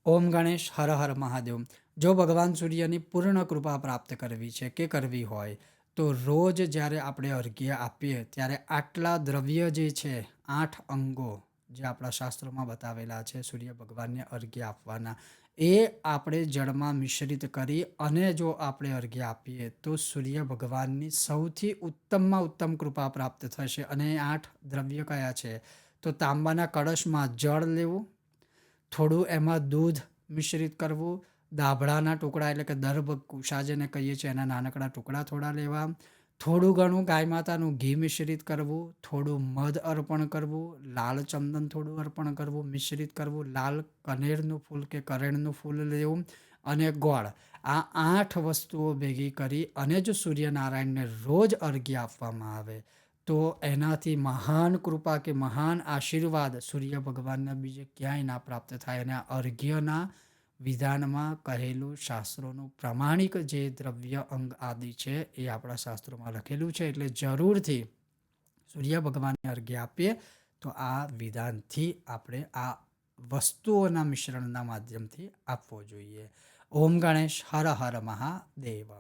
ઓમ ગણેશ હર હર મહાદેવ. જો ભગવાન સૂર્યની પૂર્ણ કૃપા પ્રાપ્ત કરવી છે કે કરવી હોય તો રોજ જ્યારે આપણે અર્ઘ્ય આપીએ ત્યારે આટલા દ્રવ્ય જે છે 8 અંગો જે આપણા શાસ્ત્રોમાં બતાવેલા છે સૂર્ય ભગવાનને અર્ઘ્ય આપવાના એ આપણે જળમાં મિશ્રિત કરી અને જો આપણે અર્ઘ્ય આપીએ તો સૂર્ય ભગવાનની સૌથી ઉત્તમમાં ઉત્તમ કૃપા પ્રાપ્ત થશે. અને એ 8 દ્રવ્ય કયા છે? તો તાંબાના કળશમાં જળ લેવું, થોડું એમાં દૂધ મિશ્રિત કરવું, દાભડાના ટુકડા એટલે કે દર્ભ કુશા જેને કહીએ છીએ એના નાનકડા ટુકડા થોડા લેવા, થોડું ઘણું ગાય માતાનું ઘી મિશ્રિત કરવું, થોડું મધ અર્પણ કરવું, લાલ ચંદન થોડું અર્પણ કરવું, મિશ્રિત કરવું, લાલ કનેરનું ફૂલ કે કરેણનું ફૂલ લેવું અને ગોળ. આ 8 વસ્તુઓ ભેગી કરી અને જો સૂર્યનારાયણને રોજ અર્ઘ્ય આપવામાં આવે તો એનાથી મહાન કૃપા કે મહાન આશીર્વાદ સૂર્ય ભગવાનના બીજે ક્યાંય ના પ્રાપ્ત થાય. અને આ અર્ઘ્યના વિધાનમાં કહેલું શાસ્ત્રોનું પ્રામાણિક જે દ્રવ્ય અંગ આદિ છે એ આપણા શાસ્ત્રોમાં લખેલું છે. એટલે જરૂરથી સૂર્ય ભગવાનને અર્ઘ્ય આપીએ તો આ વિધાનથી આપણે આ વસ્તુઓના મિશ્રણના માધ્યમથી આપવો જોઈએ. ઓમ ગણેશ હર હર મહાદેવ.